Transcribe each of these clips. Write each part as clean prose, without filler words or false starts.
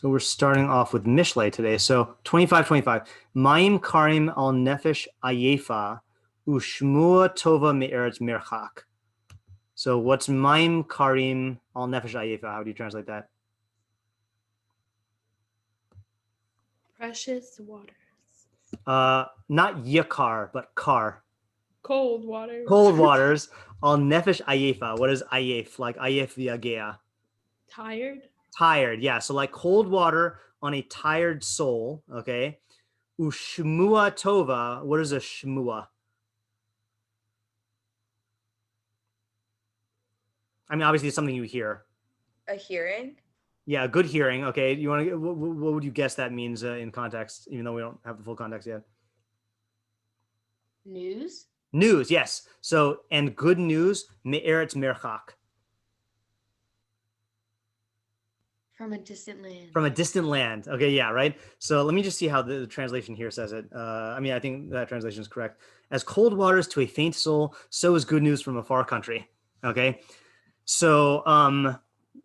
So we're starting off with Mishlei today. So 25. Maim karim al nefesh ayefa ushmua tova me'eretz merchak. So what's maim karim al nefesh ayefa? How do you translate that? Precious waters. Not yakar, but kar. Cold waters. Cold waters al nefesh ayefa. What is ayef? Like ayef v'yagea. Tired. Tired, yeah. So like cold water on a tired soul, okay? Ushmua tova. What is a shmua? I mean, obviously it's something you hear. A hearing? Yeah, a good hearing. Okay, you want to? What would you guess that means in context? Even though we don't have the full context yet. News? News, yes. So and good news, me'eretz merchak. From a distant land. From a distant land. Okay, yeah, right. So let me just see how the translation here says it. I mean, I think that translation is correct. As cold waters to a faint soul, so is good news from a far country. Okay. So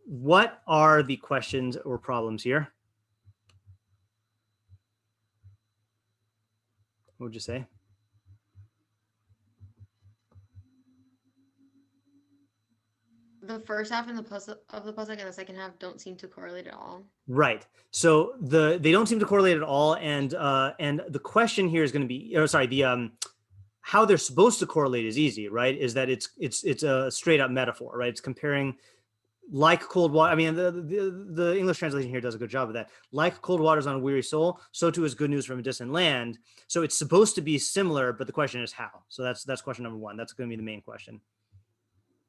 what are the questions or problems here? What would you say? The first half and the pasuk and the second half don't seem to correlate at all. Right. So they don't seem to correlate at all, and the question here is going to be, or sorry, the how they're supposed to correlate is easy, right? Is that it's a straight up metaphor, right? It's comparing like cold water. I mean, the English translation here does a good job of that. Like cold waters on a weary soul, so too is good news from a distant land. So it's supposed to be similar, but the question is how. So that's question number one. That's going to be the main question.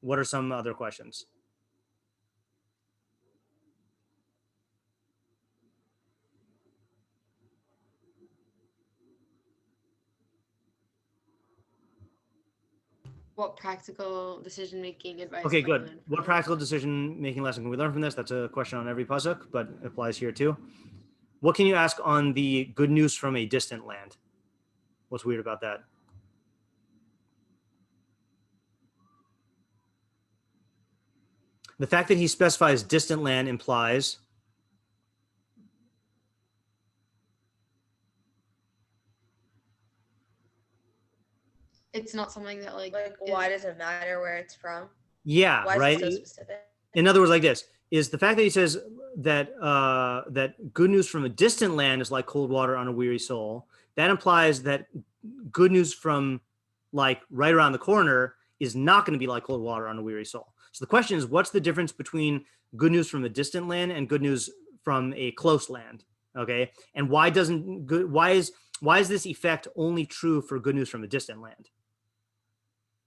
What are some other questions? What practical decision-making advice? Okay, good. What practical decision-making lesson can we learn from this? That's a question on every pasuk, but applies here too. What can you ask on the good news from a distant land? What's weird about that? The fact that he specifies distant land implies it's not something that like why does it matter where it's from? Yeah, why right. Is it so specific? In other words, like this is the fact that he says that that good news from a distant land is like cold water on a weary soul. That implies that good news from like right around the corner is not going to be like cold water on a weary soul. So the question is, what's the difference between good news from a distant land and good news from a close land? Okay, and why is this effect only true for good news from a distant land?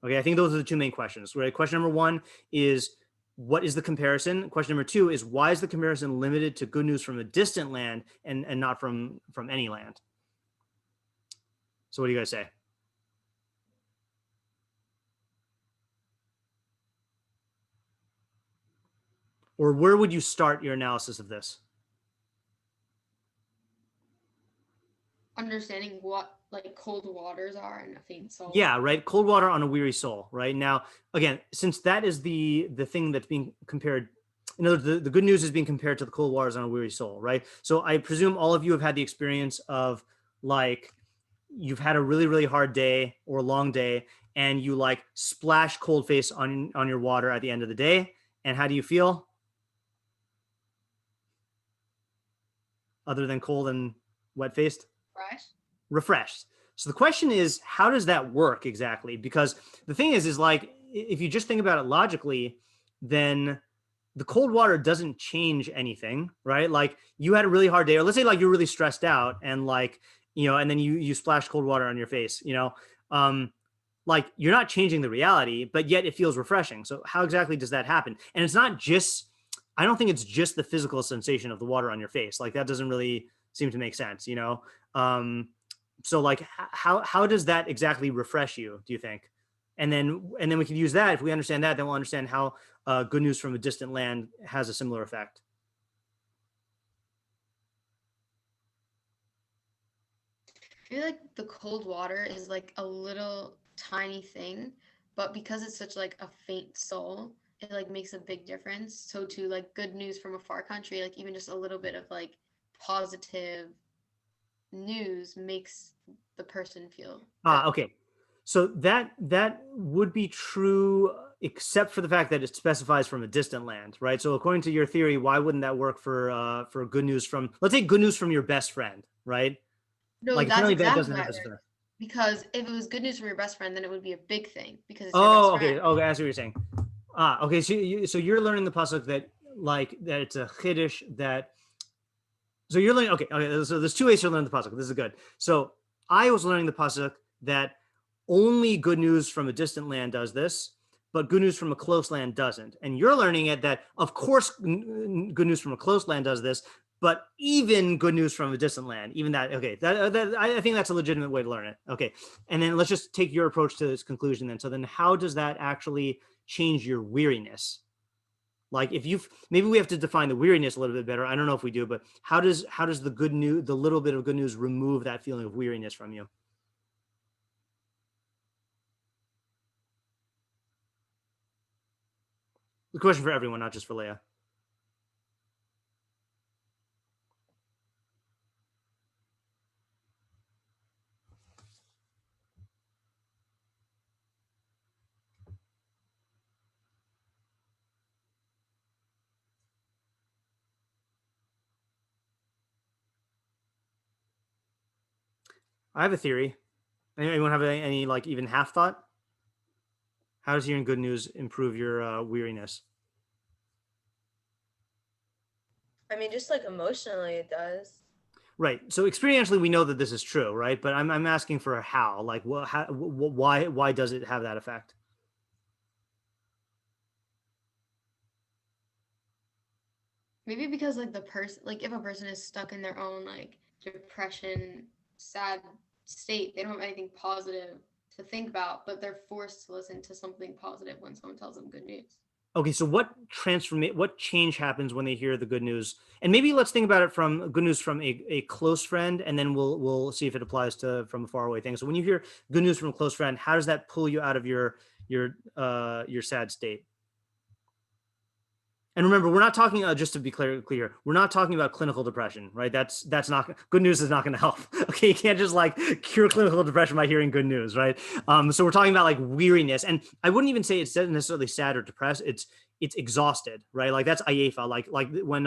Okay, I think those are the two main questions. Right? Question number one is, what is the comparison? Question number two is, why is the comparison limited to good news from a distant land and not from any land? So what do you guys say? Or where would you start your analysis of this? Understanding what like cold waters are in a faint soul. Yeah, right. Cold water on a weary soul, right? Now, again, since that is the thing that's being compared, in other words, the good news is being compared to the cold waters on a weary soul, right? So I presume all of you have had the experience of like you've had a really, really hard day or a long day, and you like splash cold face on your water at the end of the day. And how do you feel? Other than cold and wet faced? Refreshed. So the question is, how does that work exactly? Because the thing is like, if you just think about it logically, then the cold water doesn't change anything, right? Like you had a really hard day, or let's say like you're really stressed out and like, and then you splash cold water on your face, like you're not changing the reality, but yet it feels refreshing. So how exactly does that happen? And it's not just, I don't think it's just the physical sensation of the water on your face. Like that doesn't really seem to make sense, so like how does that exactly refresh you, do you think? And then we can use that. If we understand that, then we'll understand how good news from a distant land has a similar effect. I feel like the cold water is like a little tiny thing, but because it's such like a faint soul, it like makes a big difference. So to like good news from a far country, like even just a little bit of like positive news makes the person feel better. Okay. So that would be true, except for the fact that it specifies from a distant land, right? So according to your theory, why wouldn't that work for good news from, let's say, good news from your best friend, right? No, Like that's apparently that exactly doesn't why have it this effect. works. Because if it was good news from your best friend, then it would be a big thing because it's your Oh, best okay. friend. Okay, I see what you're saying. Okay. So you're learning the pasuk that like that it's a chiddush that. So you're learning. Okay. Okay. So there's two ways to learn the pasuk. This is good. So I was learning the pasuk that only good news from a distant land does this, but good news from a close land doesn't. And you're learning it that of course good news from a close land does this, but even good news from a distant land, even that. Okay. That I think that's a legitimate way to learn it. Okay. And then let's just take your approach to this conclusion then. So then how does that actually change your weariness? Like if you've maybe we have to define the weariness a little bit better. I don't know if we do, but how does the good news, the little bit of good news, remove that feeling of weariness from you? The question for everyone, not just for Leah. I have a theory. Anyone have any like even half thought? How does hearing good news improve your weariness? I mean, just like emotionally, it does. Right. So experientially, we know that this is true, right? But I'm asking for a how. Like, what? How? Why does it have that effect? Maybe because like the person, like if a person is stuck in their own like depression, sad state, they don't have anything positive to think about, but they're forced to listen to something positive when someone tells them good news. Okay, so what change happens when they hear the good news? And maybe let's think about it from good news from a close friend, and then we'll see if it applies to from a faraway thing. So when you hear good news from a close friend, how does that pull you out of your sad state? And remember, we're not talking just to be clear, we're not talking about clinical depression, right? That's not good news is not going to help. Okay, you can't just like cure clinical depression by hearing good news, right? So we're talking about like weariness, and I wouldn't even say it's necessarily sad or depressed. It's exhausted, right? Like that's ayefa, like when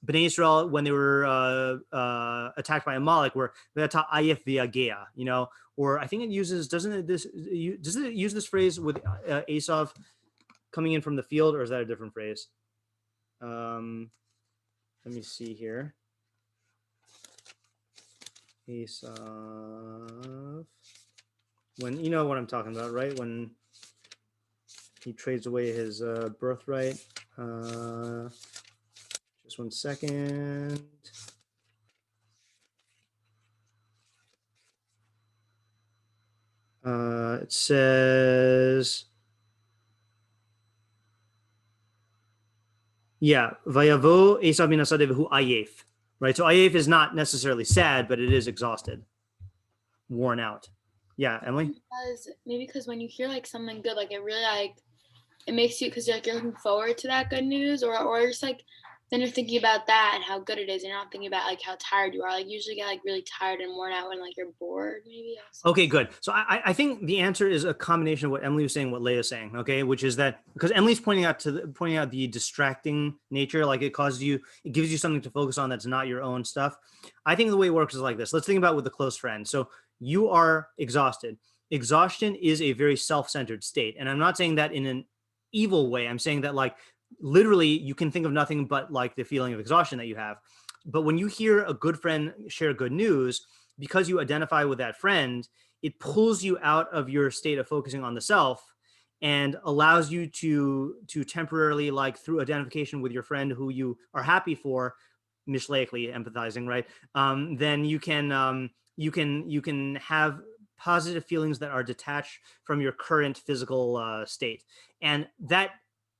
Bnei Israel when they were attacked by Amalek, where that's ayef v'agea, you know, or I think it uses does it use this phrase with Esav coming in from the field, or is that a different phrase? Let me see here. Esav. When you know what I'm talking about, right? When he trades away his birthright. Just 1 second. It says. Yeah, vayavo Esav min hasadeh v'hu ayef. Right, so ayef is not necessarily sad, but it is exhausted, worn out. Yeah, Emily. Maybe because when you hear like something good, like it really like it makes you because you're looking forward to that good news, or just like then you're thinking about that and how good it is. You're not thinking about like how tired you are. Like usually get like really tired and worn out when like you're bored. Maybe. Okay, good. So I think the answer is a combination of what Emily was saying, what Leia's saying. Okay, which is that because Emily's pointing out the distracting nature, like it gives you something to focus on that's not your own stuff. I think the way it works is like this. Let's think about with a close friend. So you are exhausted. Exhaustion is a very self-centered state, and I'm not saying that in an evil way. I'm saying that like literally you can think of nothing but like the feeling of exhaustion that you have. But when you hear a good friend share good news, because you identify with that friend, it pulls you out of your state of focusing on the self and allows you to temporarily, like through identification with your friend who you are happy for, mishleikly empathizing, right? Then you can have positive feelings that are detached from your current physical state, and that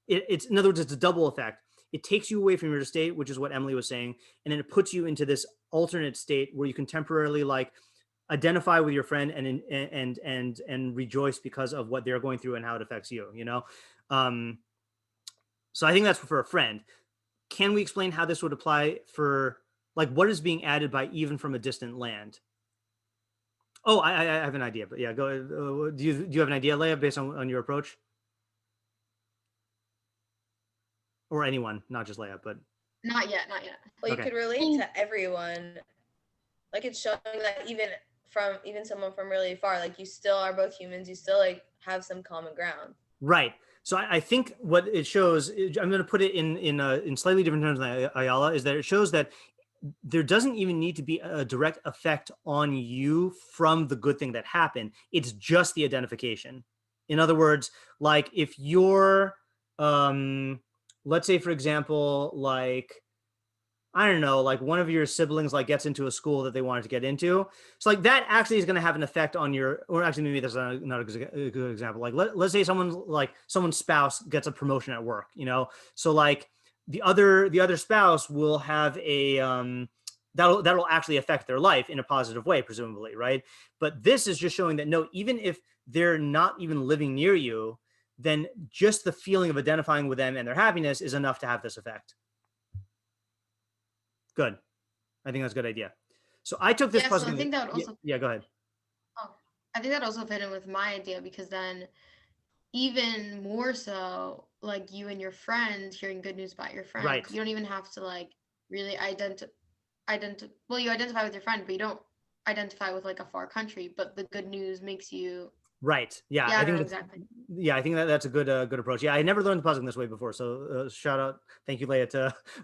it's in other words, it's a double effect. It takes you away from your state, which is what Emily was saying, and then it puts you into this alternate state where you can temporarily like identify with your friend and rejoice because of what they're going through and how it affects you, you know. So I think that's for a friend. Can we explain how this would apply for, like, what is being added by even from a distant land? Oh, I have an idea, but yeah, go. Do you have an idea, Leah, based on your approach? Or anyone, not just Leia, but Not yet, not yet. Well, you Okay. could relate to everyone. Like it's showing that even someone from really far, like you still are both humans. You still like have some common ground. right. So I think what it shows, I'm going to put it in slightly different terms than Ayala, is that it shows that there doesn't even need to be a direct effect on you from the good thing that happened. It's just the identification. In other words, like if you're, let's say, for example, like, I don't know, like one of your siblings like gets into a school that they wanted to get into. So like that actually is going to have an effect on your, or actually maybe that's not a good example. Like let's say someone's spouse gets a promotion at work, you know? So like the other spouse will have a, that'll actually affect their life in a positive way, presumably, right? But this is just showing that no, even if they're not even living near you, then just the feeling of identifying with them and their happiness is enough to have this effect. Good. I think that's a good idea. So I took this. Yeah, so I think that would also. Yeah, go ahead. Oh, I think that also fit in with my idea because then, even more so, like you and your friend hearing good news about your friend, Right. you don't even have to like really well, you identify with your friend, but you don't identify with like a far country. But the good news makes you. Right. Yeah. Yeah, I think exactly. Yeah, I think that's a good approach. Yeah, I never learned the puzzling this way before. So shout out, thank you, Leah,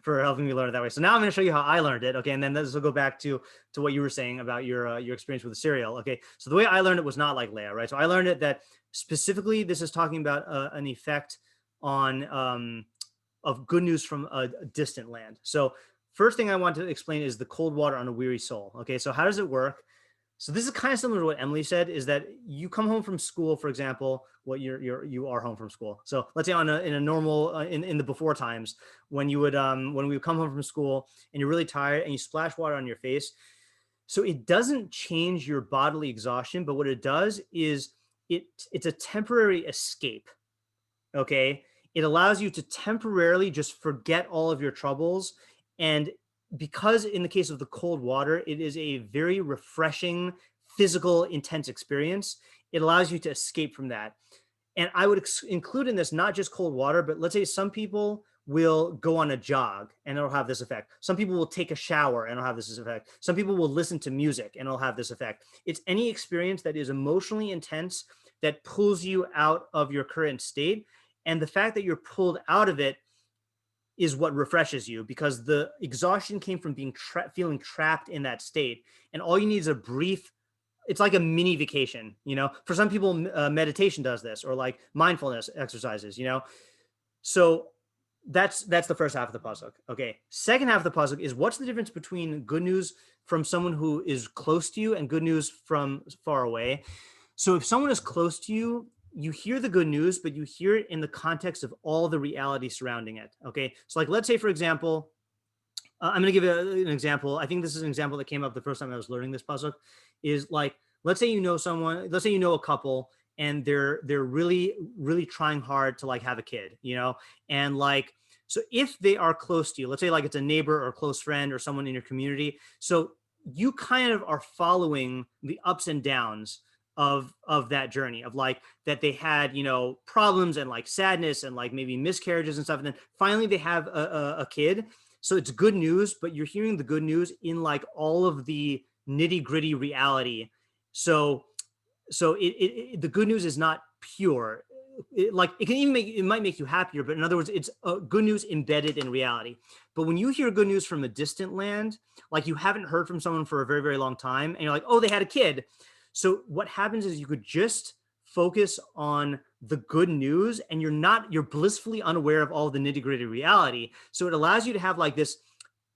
for helping me learn it that way. So now I'm going to show you how I learned it. Okay, and then this will go back to what you were saying about your experience with the cereal. Okay, so the way I learned it was not like Leah, right? So I learned it that specifically this is talking about an effect on of good news from a distant land. So first thing I want to explain is the cold water on a weary soul. Okay, so how does it work? So this is kind of similar to what Emily said, is that you come home from school, for example, you are home from school. So let's say in a normal, in the before times when you would, when we would come home from school and you're really tired and you splash water on your face. So it doesn't change your bodily exhaustion, but what it does is it's a temporary escape. Okay. It allows you to temporarily just forget all of your troubles. And because in the case of the cold water, it is a very refreshing, physical, intense experience, it allows you to escape from that. And I would include in this not just cold water, but let's say some people will go on a jog and it'll have this effect. Some people will take a shower and it'll have this effect. Some people will listen to music and it'll have this effect. It's any experience that is emotionally intense that pulls you out of your current state. And the fact that you're pulled out of it is what refreshes you, because the exhaustion came from being feeling trapped in that state. And all you need is a brief, it's like a mini vacation, you know. For some people, meditation does this, or like mindfulness exercises, you know. So that's the first half of the puzzle. Okay, second half of the puzzle is what's the difference between good news from someone who is close to you and good news from far away. So if someone is close to you, you hear the good news, but you hear it in the context of all the reality surrounding it. Okay, so like let's say, for example, I'm going to give an example. I think this is an example that came up the first time I was learning this puzzle. Is like, let's say you know someone, let's say you know a couple, and they're really trying hard to like have a kid, you know, and like, so if they are close to you, let's say like it's a neighbor or a close friend or someone in your community, so you kind of are following the ups and downs of that journey of like that they had, you know, problems and like sadness and like maybe miscarriages and stuff, and then finally they have a kid. So it's good news, but you're hearing the good news in like all of the nitty gritty reality. So the good news is not pure. Like it can even it might make you happier, but in other words, it's good news embedded in reality. But when you hear good news from a distant land, like you haven't heard from someone for a very, very long time, and you're like, oh, they had a kid. So what happens is you could just focus on the good news, and you're blissfully unaware of all the nitty gritty reality. So it allows you to have like this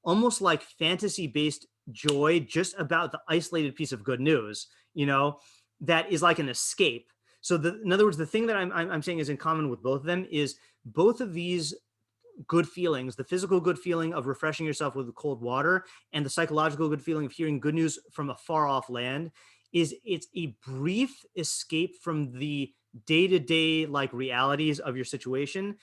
almost like fantasy based joy just about the isolated piece of good news, you know, that is like an escape. So in other words, the thing that I'm saying is in common with both of them is both of these good feelings, the physical good feeling of refreshing yourself with cold water and the psychological good feeling of hearing good news from a far off land, it's a brief escape from the day-to-day like realities of your situation.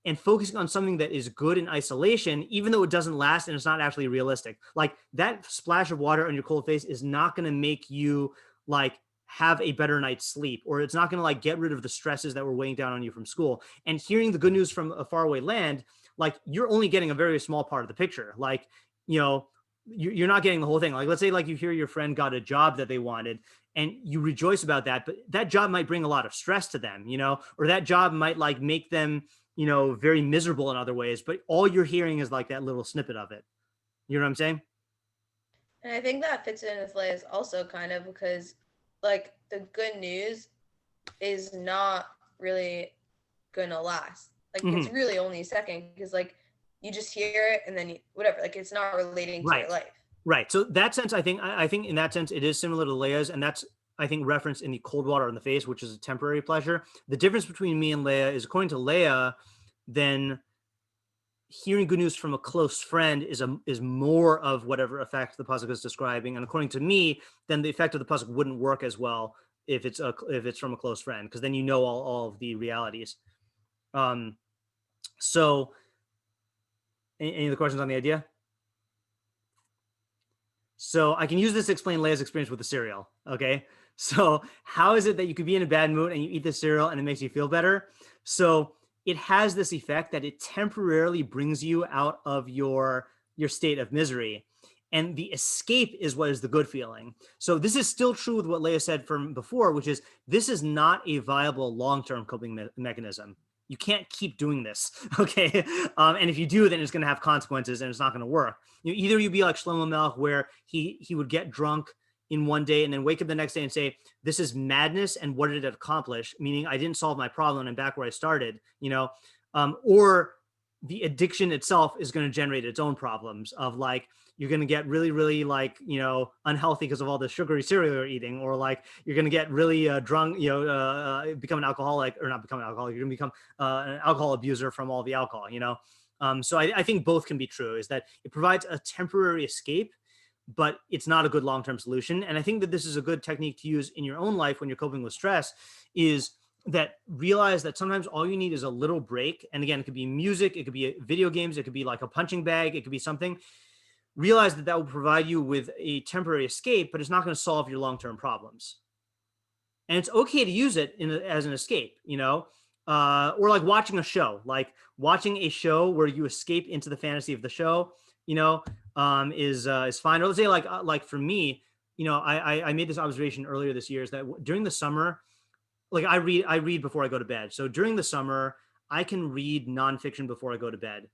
and focusing on something that is good in isolation, even though it doesn't last and it's not actually realistic. Like that splash of water on your cold face is not going to make you like have a better night's sleep, or it's not going to like get rid of the stresses that were weighing down on you from school. And hearing the good news from a faraway land, like you're only getting a very small part of the picture. Like, you know, you're not getting the whole thing. Like, let's say like you hear your friend got a job that they wanted and you rejoice about that, but that job might bring a lot of stress to them, you know, or that job might like make them, you know, very miserable in other ways, but all you're hearing is like that little snippet of it. You know what I'm saying? And I think that fits in with Leia's also kind of because like the good news is not really gonna last. Like it's really only a second because like you just hear it and then you, whatever, like it's not relating to your life. Right. So that sense, I think in that sense, it is similar to Leia's, and that's, I think, referenced in the cold water on the face, which is a temporary pleasure. The difference between me and Leia is, according to Leia, then hearing good news from a close friend is more of whatever effect the pasuk is describing, and according to me, then the effect of the pasuk wouldn't work as well if it's from a close friend, because then you know all of the realities. So, any other questions on the idea? So I can use this to explain Leia's experience with the cereal. Okay. So how is it that you could be in a bad mood and you eat the cereal and it makes you feel better? So it has this effect that it temporarily brings you out of your state of misery. And the escape is what is the good feeling. So this is still true with what Leia said from before, which is this is not a viable long-term coping mechanism. You can't keep doing this, okay? And if you do, then it's going to have consequences and it's not going to work. You know, either you be like Shlomo Melech, where he would get drunk in one day and then wake up the next day and say, this is madness, and what did it accomplish? Meaning I didn't solve my problem and I'm back where I started, you know? Or the addiction itself is going to generate its own problems of like, you're going to get really, really like, you know, unhealthy because of all the sugary cereal you're eating, or like you're going to get really drunk, you know, become an alcoholic, or not become an alcoholic, you're going to become an alcohol abuser from all the alcohol, you know? So I think both can be true, is that it provides a temporary escape, but it's not a good long-term solution. And I think that this is a good technique to use in your own life when you're coping with stress, is that realize that sometimes all you need is a little break. And again, it could be music, it could be video games, it could be like a punching bag, it could be something. Realize that will provide you with a temporary escape, but it's not going to solve your long-term problems. And it's okay to use it as an escape, you know, or like watching a show where you escape into the fantasy of the show, you know, is fine. Or let's say like for me, you know, I made this observation earlier this year, is that during the summer, like I read before I go to bed. So during the summer, I can read nonfiction before I go to bed.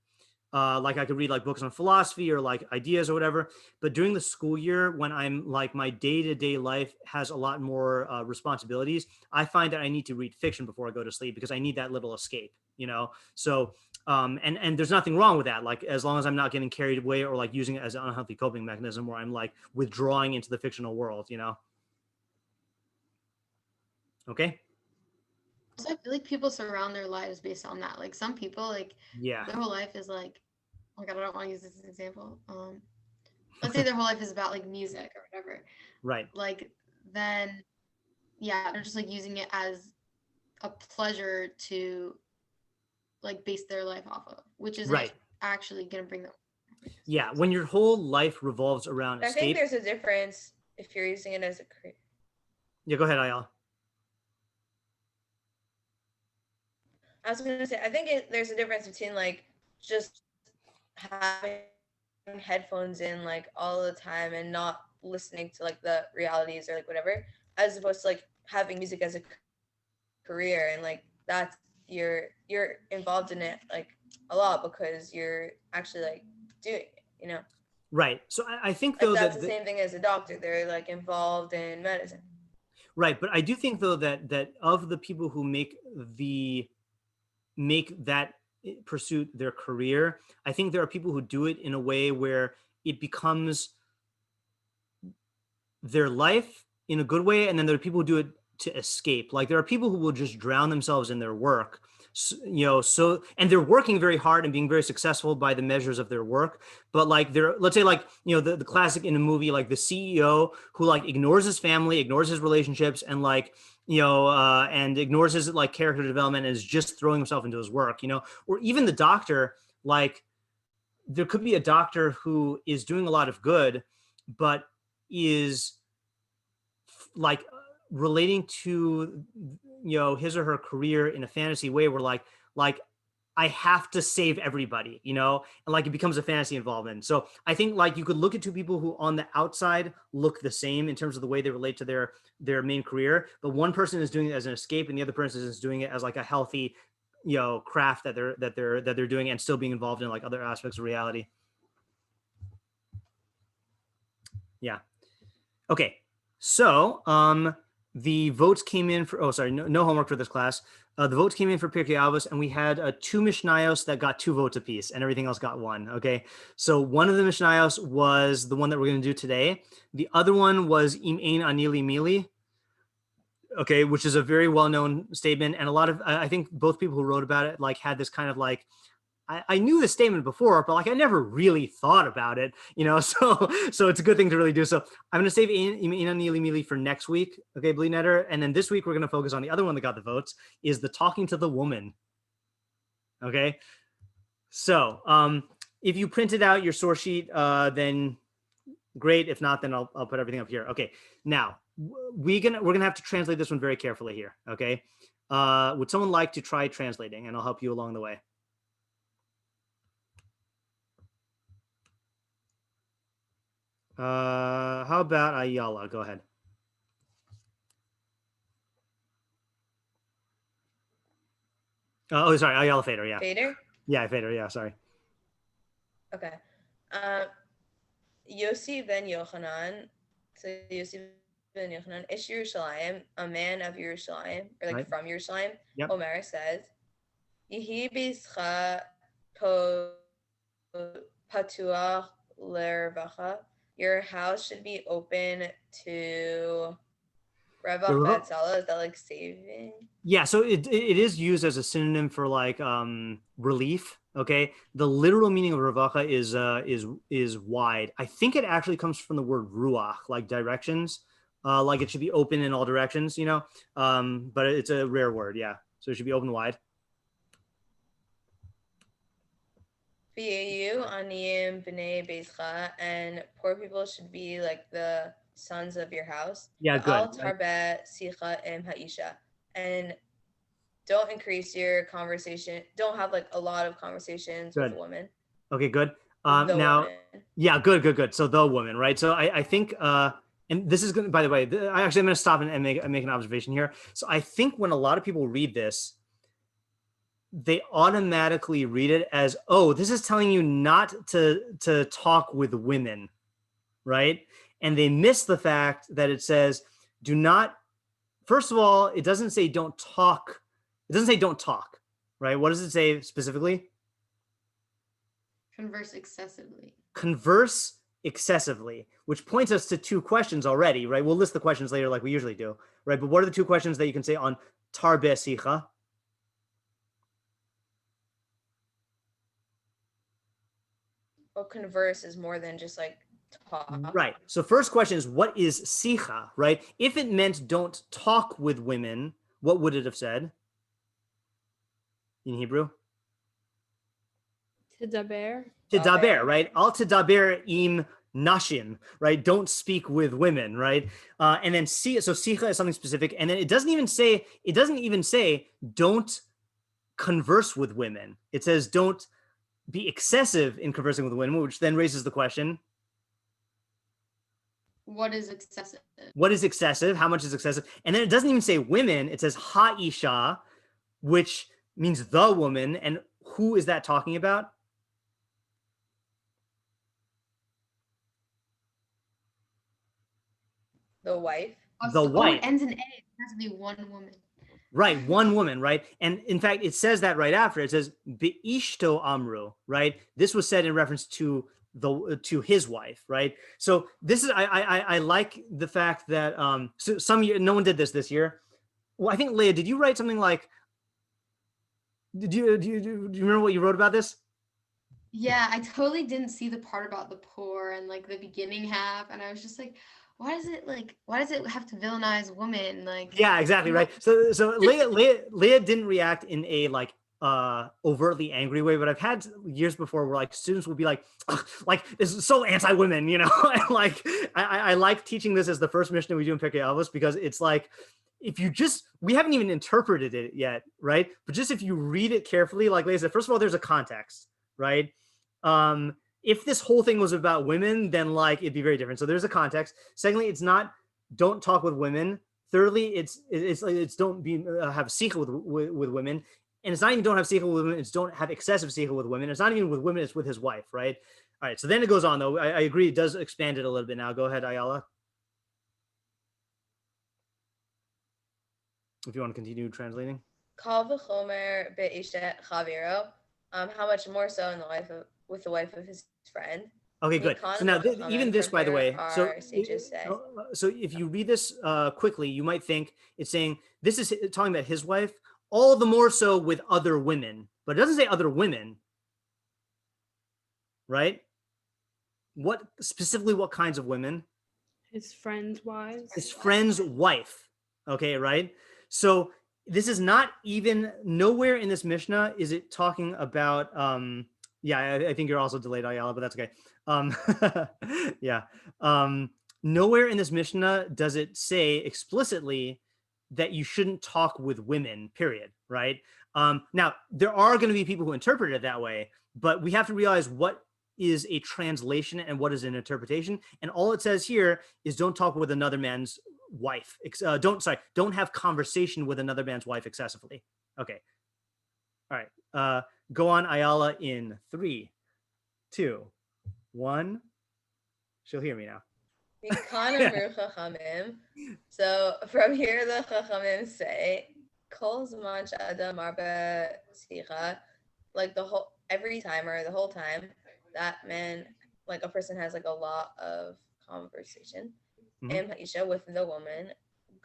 Like I could read like books on philosophy or like ideas or whatever. But during the school year, when I'm like my day-to-day life has a lot more responsibilities, I find that I need to read fiction before I go to sleep because I need that little escape, you know? So, and there's nothing wrong with that. Like, as long as I'm not getting carried away or like using it as an unhealthy coping mechanism where I'm like withdrawing into the fictional world, you know? Okay. So I feel like people surround their lives based on that. Like some people, like their whole life is like, oh my God, I don't want to use this as an example. Let's say their whole life is about like music or whatever. Right. Like then, yeah, they're just like using it as a pleasure to like base their life off of, which is right. actually going to bring them. Yeah. When your whole life revolves around escape. I think there's a difference if you're using it as a career. Yeah, go ahead, Ayala. I was going to say, I think there's a difference between like just having headphones in like all the time and not listening to like the realities or like whatever, as opposed to like having music as a career, and like that's you're involved in it like a lot because you're actually like doing it, you know? Right. So I think though like, that's the same thing as a doctor. They're like involved in medicine. Right. But I do think though that of the people who make that pursuit their career, I think there are people who do it in a way where it becomes their life in a good way, and then there are people who do it to escape. Like there are people who will just drown themselves in their work, you know, and they're working very hard and being very successful by the measures of their work. But like let's say like, you know, the classic in a movie, like the CEO who like ignores his family, ignores his relationships, and like and ignores his like character development and is just throwing himself into his work, or even the doctor, like there could be a doctor who is doing a lot of good, but is like relating to, his or her career in a fantasy way where like I have to save everybody, and like it becomes a fantasy involvement. So I think like you could look at two people who on the outside look the same in terms of the way they relate to their main career, but one person is doing it as an escape and the other person is doing it as like a healthy, craft that they're doing and still being involved in like other aspects of reality. Yeah. Okay. So the votes came in for, no homework for this class. The votes came in for Pirkei Avos, and we had 2 Mishnayos that got 2 votes apiece, and everything else got 1. Okay, so one of the Mishnayos was the one that we're going to do today. The other one was Im ein anili mili, okay, which is a very well-known statement, and a lot of I think both people who wrote about it like had this kind of like, I knew the statement before, but like I never really thought about it, so it's a good thing to really do. So I'm going to save Ina Neely Mealy for next week. Okay, Bleed Netter. And then this week, we're going to focus on the other one that got the votes, is the talking to the woman. Okay. So if you printed out your source sheet, then great. If not, then I'll put everything up here. Okay. Now we're going to have to translate this one very carefully here. Okay. Would someone like to try translating, and I'll help you along the way? How about Ayala? Go ahead. Sorry, Ayala Fader. Yeah. Fader? Yeah, Fader. Yeah, sorry. Okay. Yossi ben Yochanan. So Yossi ben Yochanan, Ish Yerushalayim, a man of Yerushalayim, or like Right. from Yerushalayim. Yep. Omer says, Yehi bischa patuach lervacha. Your house should be open to revacha etzala. Is that like saving? Yeah, so it is used as a synonym for like relief. Okay, the literal meaning of revacha is wide. I think it actually comes from the word ruach, like directions, like it should be open in all directions, but it's a rare word. Yeah, so it should be open wide. V'yeyu aniyim b'nei beizcha, and poor people should be like the sons of your house. Yeah, good. Al tarbeh sicha im ha'isha, and don't increase your conversation. Don't have like a lot of conversations with a woman. Okay, good. The now, woman. Yeah, good. So the woman, right? So I think, and this is going to, by the way, I'm going to stop and make an observation here. So I think when a lot of people read this, they automatically read it as, oh, this is telling you not to talk with women, right? And they miss the fact that it says, do not, first of all, it doesn't say don't talk. It doesn't say don't talk, right? What does it say specifically? Converse excessively. Converse excessively, which points us to 2 questions already, right? We'll list the questions later like we usually do, right? But what are the 2 questions that you can say on tarbeh sicha? Well, converse is more than just like talk. Right. So first question is, what is sicha, right? If it meant don't talk with women, what would it have said in Hebrew? Tidaber. Tidaber, right? Al tidaber im nashim, right? Don't speak with women, right? And then so sicha is something specific, and then it doesn't even say don't converse with women. It says don't be excessive in conversing with women, which then raises the question, what is excessive? What is excessive? How much is excessive? And then it doesn't even say women. It says ha'isha, which means the woman. And who is that talking about? The wife. The wife. It ends in A. It has to be one woman. Right, one woman, right? And in fact, it says that right after. It says Be'ishto Amru, right? This was said in reference to his wife, right? So this is I like the fact that so some year no one did this year. Well, I think Leah, did you write something like? Do you remember what you wrote about this? Yeah, I totally didn't see the part about the poor and like the beginning half, and I was just like, why does it have to villainize women? Like, Yeah, exactly, right. So Leah didn't react in a like overtly angry way, but I've had years before where like students will be like, "Ugh, like this is so anti-women, you know." And like I like teaching this as the first mission we do in Pirkei Avos because it's like if you just we haven't even interpreted it yet, right? But just if you read it carefully, like Leah said, first of all, there's a context, right? If this whole thing was about women, then like it'd be very different. So there's a context. Secondly, it's not don't talk with women. Thirdly, it's don't be have sikha with women, and it's not even don't have sikha with women. It's don't have excessive sikha with women. It's not even with women. It's with his wife, right? All right. So then it goes on though. I agree. It does expand it a little bit now. Go ahead, Ayala, if you want to continue translating. Kal v'chomer be'ishet chaviro. How much more so in with the wife of his friend. Okay, good. So now, even this, by the way, so sages say. So if you read this quickly, you might think it's saying this is talking about his wife, all the more so with other women, but it doesn't say other women, right? What specifically? What kinds of women? His friend's wives. His friend's wife. Okay, right. So this is not even nowhere in this Mishnah is it talking about. Yeah, I think you're also delayed, Ayala, but that's okay. Yeah. Nowhere in this Mishnah does it say explicitly that you shouldn't talk with women, period, right? Now, there are going to be people who interpret it that way, but we have to realize what is a translation and what is an interpretation. And all it says here is don't talk with another man's wife. Don't have conversation with another man's wife excessively. Okay. All right. Go on, Ayala, in 3, 2, 1. She'll hear me now. So from here, the Chachamim say, Kol zman she'adam marba sicha, like every time or the whole time that man, like a person has like a lot of conversation, and ha'isha with the woman,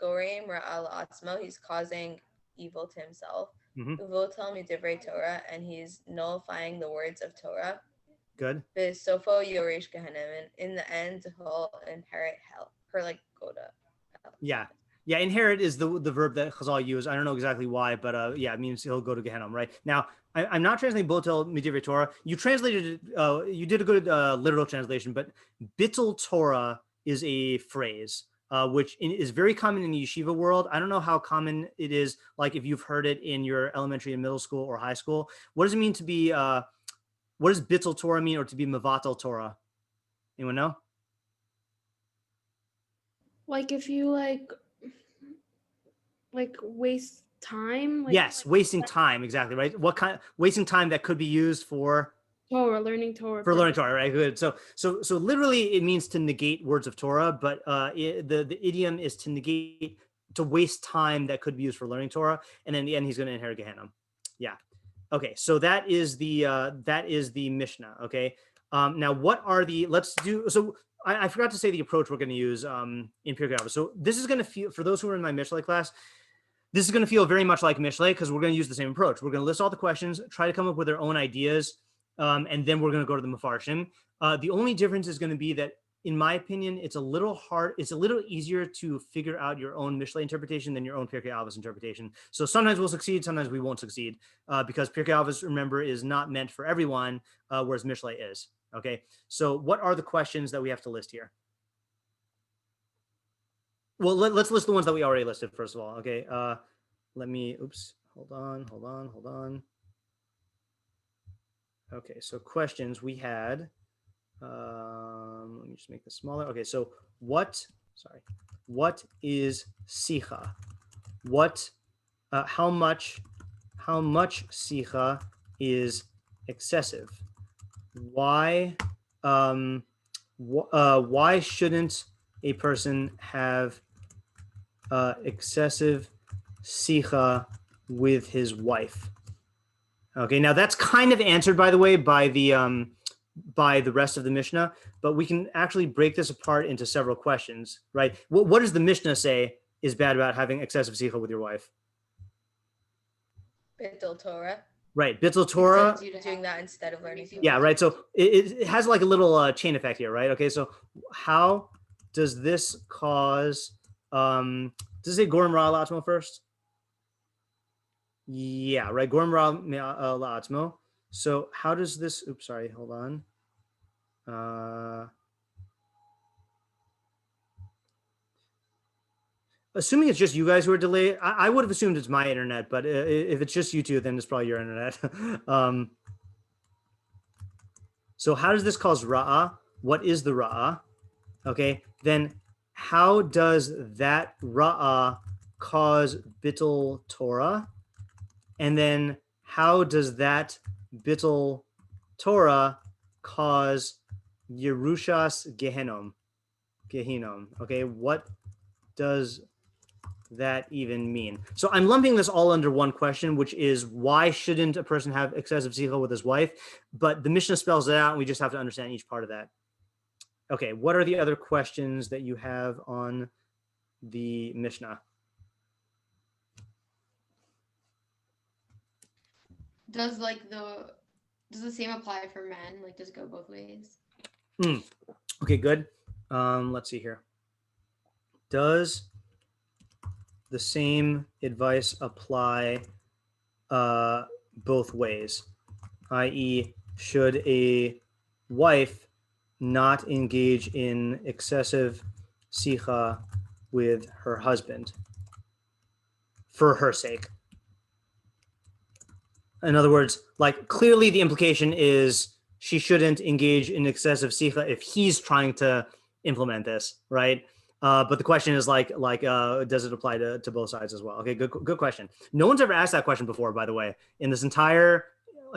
goreim ra'al atzmo, he's causing evil to himself. Uvotel midivrei Torah, and he's nullifying the words of Torah. Good. Sofo Yoresh Gehenim, and in the end, he'll inherit hell. Or like go to hell. Yeah. Yeah, inherit is the verb that Chazal use. I don't know exactly why, but yeah, it means he'll go to Gehenna, right? Now, I'm not translating Botel Midivrei Torah. You translated it, you did a good literal translation, but Bittul Torah is a phrase which is very common in the yeshiva world. I don't know how common it is, like if you've heard it in your elementary and middle school or high school. What does it mean to be, what does Bittul Torah mean, or to be Mevatel Torah? Anyone know? Like if you like waste time. Like, yes, wasting time, exactly, right? What kind wasting time that could be used for learning Torah. For learning Torah, right? Good. So literally it means to negate words of Torah, but the idiom is to negate, to waste time that could be used for learning Torah, and then in the end he's going to inherit Gehenna. Yeah. Okay, so that is the Mishnah. Okay. Now what are the, let's do, so I forgot to say the approach we're going to use in Pirkei Avos. So this is going to feel, for those who are in my Mishlei class, this is going to feel very much like Mishlei because we're going to use the same approach. We're going to list all the questions, try to come up with their own ideas, and then we're going to go to the Mefarshim. The only difference is going to be that, in my opinion, it's a little hard. It's a little easier to figure out your own Mishlei interpretation than your own Pirkei Avos interpretation. So sometimes we'll succeed, sometimes we won't succeed, because Pirkei Avos, remember, is not meant for everyone, whereas Mishlei is. Okay, so what are the questions that we have to list here? Well, let's list the ones that we already listed, first of all. Okay, let me, oops, hold on. Okay, so questions we had, let me just make this smaller. Okay, so what is sicha? How much sicha is excessive? Why shouldn't a person have excessive sicha with his wife? Okay, now that's kind of answered, by the way, by the rest of the Mishnah, but we can actually break this apart into several questions, right? What does the Mishnah say is bad about having excessive sicha with your wife? Bittul Torah. Right, Bittul Torah. Doing that instead of learning Torah. Yeah, right. So it has like a little chain effect here, right? Okay, so how does this cause, does it say Gorm Ra Latmo first? Yeah, right. Gorm Ra Latmo. So how does this, oops, sorry, hold on. Assuming it's just you guys who are delayed, I would have assumed it's my internet, but if it's just you two, then it's probably your internet. So how does this cause Ra'ah? What is the Ra'ah? Okay, then how does that Ra'ah cause Bittul Torah? And then how does that Bittul Torah cause Yerushas Gehenom? Okay, what does that even mean? So I'm lumping this all under one question, which is why shouldn't a person have excessive sicha with his wife? But the Mishnah spells it out, and we just have to understand each part of that. Okay, what are the other questions that you have on the Mishnah? Does the same apply for men? Like, does it go both ways? Okay, good. Let's see here. Does the same advice apply both ways? I.e., should a wife not engage in excessive sicha with her husband for her sake? In other words, like clearly the implication is she shouldn't engage in excessive sicha if he's trying to implement this, right? But the question is does it apply to both sides as well? Okay, good question. No one's ever asked that question before, by the way. In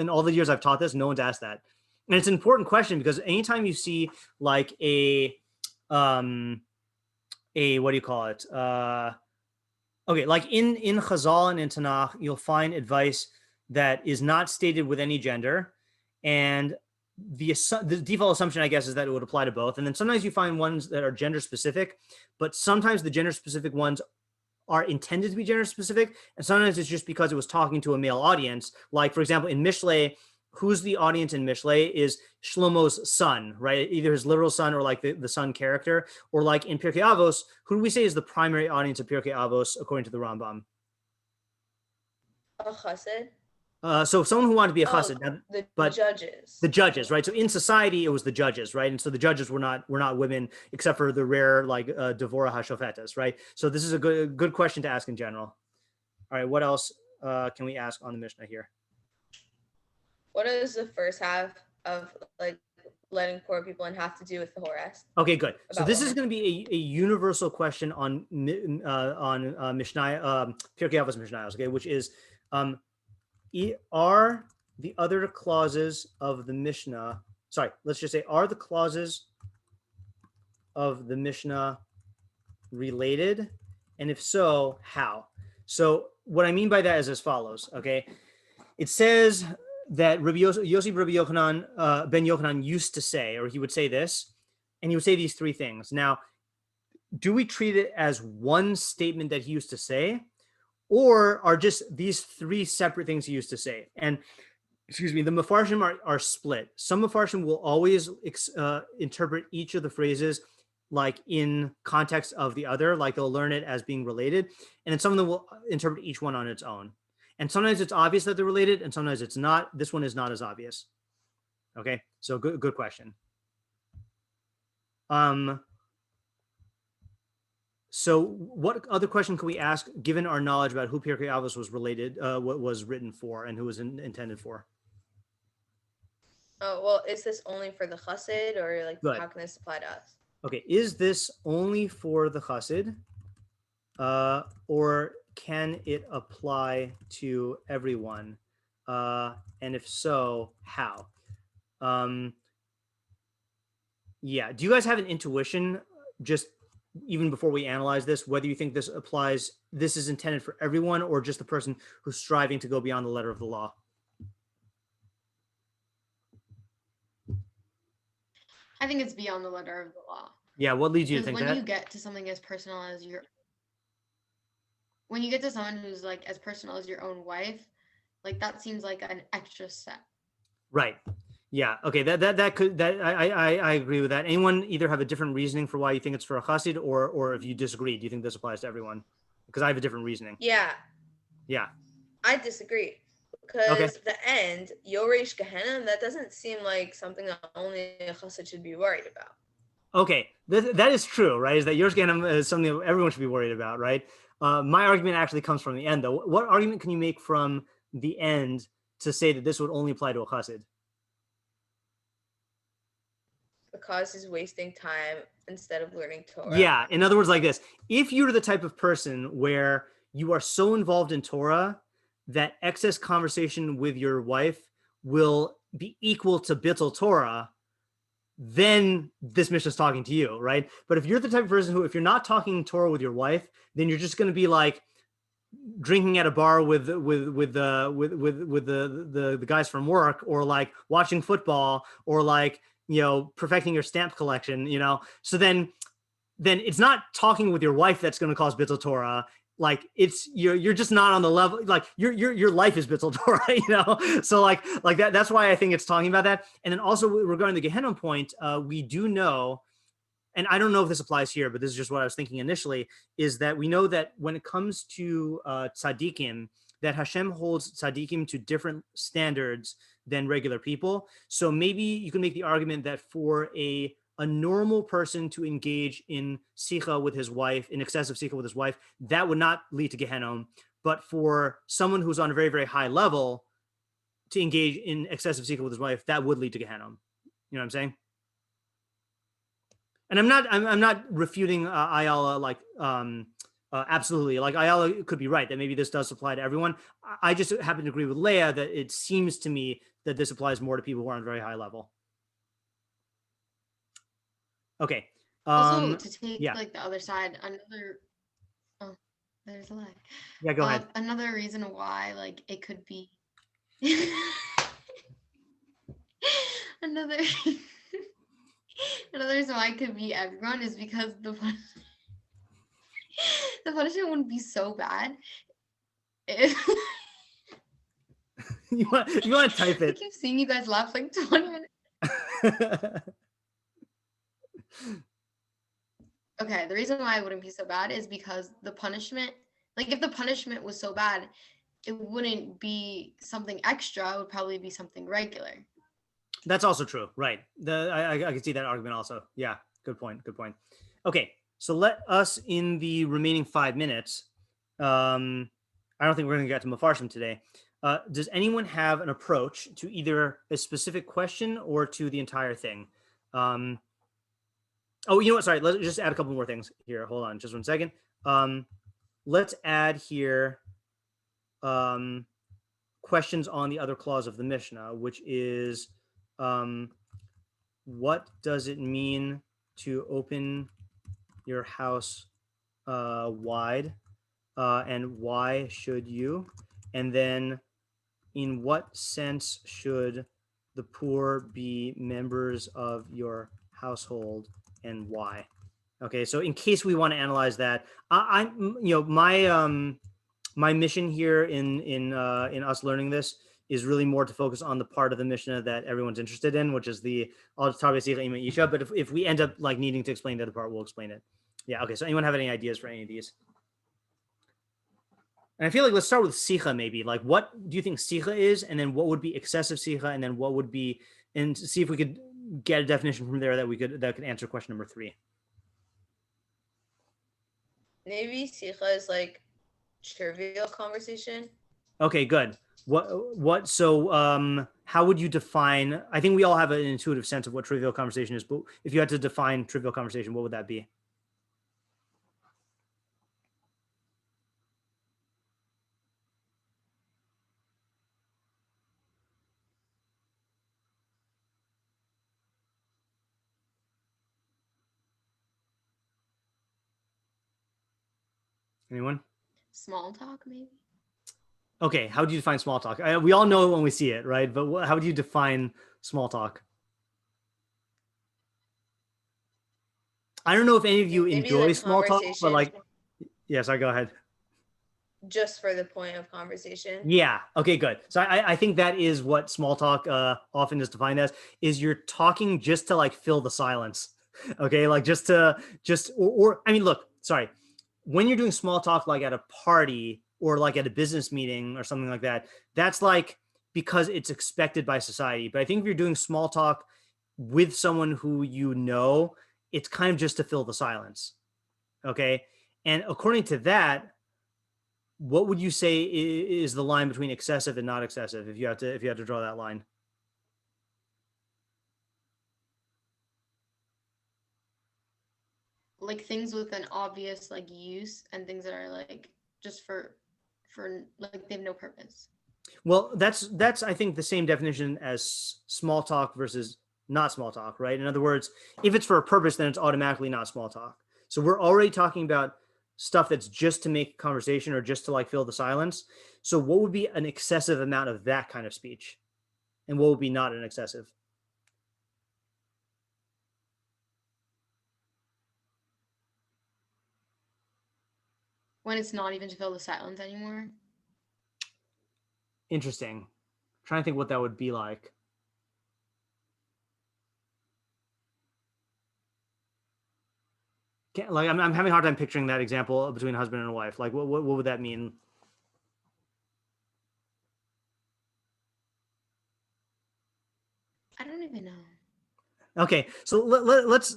all the years I've taught this, no one's asked that. And it's an important question because anytime you see like a what do you call it? Okay, like in Chazal and in Tanakh, you'll find advice that is not stated with any gender, and the default assumption, I guess, is that it would apply to both. And then sometimes you find ones that are gender specific, but sometimes the gender specific ones are intended to be gender specific, and sometimes it's just because it was talking to a male audience. Like, for example, in Mishlei, who's the audience in Mishlei is Shlomo's son, right? Either his literal son or like the son character, or like in Pirkei Avos, who do we say is the primary audience of Pirkei Avos according to the Rambam? A chassid. So someone who wanted to be a chassid, but judges. The judges, right? So in society, it was the judges, right? And so the judges were not women, except for the rare like Devorah Hashofetas, right? So this is a good question to ask in general. All right, what else can we ask on the Mishnah here? What does the first half of like letting poor people in have to do with the Horus? Okay, good. So this is going to be a universal question on Mishnah, Pirkei Avos Mishnayos, okay, which is are the other clauses of the Mishnah, are the clauses of the Mishnah related? And if so, how? So what I mean by that is as follows, okay? It says that Yosef Rabbi Yochanan, Ben Yochanan used to say, or he would say this, and he would say these three things. Now, do we treat it as one statement that he used to say, or are just these three separate things he used to say? And excuse me, the Mefarshim are split. Some Mefarshim will always interpret each of the phrases like in context of the other, like they'll learn it as being related. And then some of them will interpret each one on its own. And sometimes it's obvious that they're related, and sometimes it's not. This one is not as obvious. Okay, so good question. So what other question could we ask, given our knowledge about who Pirkei Avos was related, what was written for, and who was intended for? Oh, well, is this only for the chassid, or like how can this apply to us? Okay, is this only for the chassid, or can it apply to everyone? And if so, how? Yeah, do you guys have an intuition, just even before we analyze this, whether you think this is intended for everyone or just the person who's striving to go beyond the letter of the law? I think it's beyond the letter of the law. Yeah, what leads you to think that? When you get to something as personal as when you get to someone who's like as personal as your own wife, like that seems like an extra step. Right. Yeah. Okay. That could I agree with that. Anyone either have a different reasoning for why you think it's for a chassid, or if you disagree, do you think this applies to everyone? Because I have a different reasoning. Yeah, Yeah. I disagree. Okay. Because the end, Yoresh Gehenna, that doesn't seem like something that only a chassid should be worried about. Okay. That is true, right? Is that Yerush Gehenna is something that everyone should be worried about, right? My argument actually comes from the end, though. What argument can you make from the end to say that this would only apply to a chassid? Because he's wasting time instead of learning Torah. Yeah. In other words, like this: if you're the type of person where you are so involved in Torah that excess conversation with your wife will be equal to bittul Torah, then this Mishnah is talking to you, right? But if you're the type of person who, if you're not talking Torah with your wife, then you're just going to be like drinking at a bar with the guys from work, or like watching football, or like, perfecting your stamp collection, So then it's not talking with your wife that's going to cause bittul Torah. Like it's you're just not on the level. Like your life is bittul Torah, So like that. That's why I think it's talking about that. And then also regarding the Gehenna point, we do know, and I don't know if this applies here, but this is just what I was thinking initially, is that we know that when it comes to tzaddikim, that Hashem holds tzaddikim to different standards than regular people. So maybe you can make the argument that for a normal person to engage in sikha with his wife, in excessive sikha with his wife, that would not lead to Gehenna. But for someone who's on a very, very high level to engage in excessive sikha with his wife, that would lead to Gehenna. You know what I'm saying? And I'm not refuting Ayala like absolutely. Like Ayala could be right that maybe this does apply to everyone. I just happen to agree with Leah that it seems to me that this applies more to people who are on a very high level. Okay. Also, to take yeah. like the other side, there's a lie. Yeah, go ahead. Another reason why like it could be another reason why it could be everyone is because the punishment wouldn't be so bad if you want to type it. I keep seeing you guys laugh like 20 minutes. Okay, the reason why it wouldn't be so bad is because the punishment, like if the punishment was so bad, it wouldn't be something extra, it would probably be something regular. That's also true, right? I can see that argument also. Yeah, good point. Okay, so let us, in the remaining 5 minutes, I don't think we're going to get to Mefarshim today. Does anyone have an approach to either a specific question or to the entire thing? Oh, you know what? Sorry, let's just add a couple more things here. Hold on, just 1 second. Let's add here questions on the other clause of the Mishnah, which is, what does it mean to open your house wide, and why should you? And then, in what sense should the poor be members of your household, and why? Okay, so in case we want to analyze that, my mission here in us learning this is really more to focus on the part of the Mishnah that everyone's interested in, which is the Al Tar B'Sicha Ima Isha. But if we end up like needing to explain the other part, we'll explain it. Yeah. Okay. So anyone have any ideas for any of these? And I feel like let's start with Sicha maybe. Like, what do you think Sicha is, and then what would be excessive Sicha, and then what would be, and see if we could get a definition from there that could answer question number 3. Maybe Sicha is like trivial conversation. Okay, good. So how would you define, I think we all have an intuitive sense of what trivial conversation is, but if you had to define trivial conversation, what would that be? Anyone? Small talk, maybe. Okay, how do you define small talk? We all know it when we see it, right? But how do you define small talk? I don't know if any of you Maybe enjoy like small talk, but like, yes, I go ahead. just for the point of conversation. Yeah. Okay, good. So I think that is what small talk often is defined as, is you're talking just to like fill the silence. Okay. Like or I mean, look, sorry. When you're doing small talk, like at a party or like at a business meeting or something like that, that's like because it's expected by society. But I think if you're doing small talk with someone who you know, it's kind of just to fill the silence. Okay. And according to that, what would you say is the line between excessive and not excessive if you had to draw that line? Like things with an obvious like use and things that are like just for like they have no purpose. Well, that's I think the same definition as small talk versus not small talk, right? In other words, if it's for a purpose, then it's automatically not small talk. So we're already talking about stuff that's just to make conversation or just to like fill the silence. So what would be an excessive amount of that kind of speech? And what would be not an excessive? When it's not even to fill the silence anymore. Interesting. I'm trying to think what that would be like. Like I'm having a hard time picturing that example between a husband and a wife. Like what would that mean? I don't even know. Okay, so let's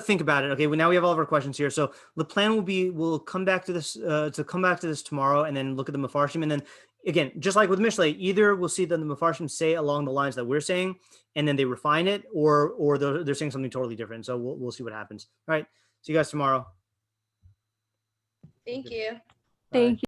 think about it. Okay, well, now we have all of our questions here. So the plan will be we'll come back to this tomorrow, and then look at the Mefarshim, and then again, just like with Mishlei, either we'll see that the Mefarshim say along the lines that we're saying, and then they refine it, or they're saying something totally different. So we'll see what happens. All right, see you guys tomorrow. Thank you. Thank you.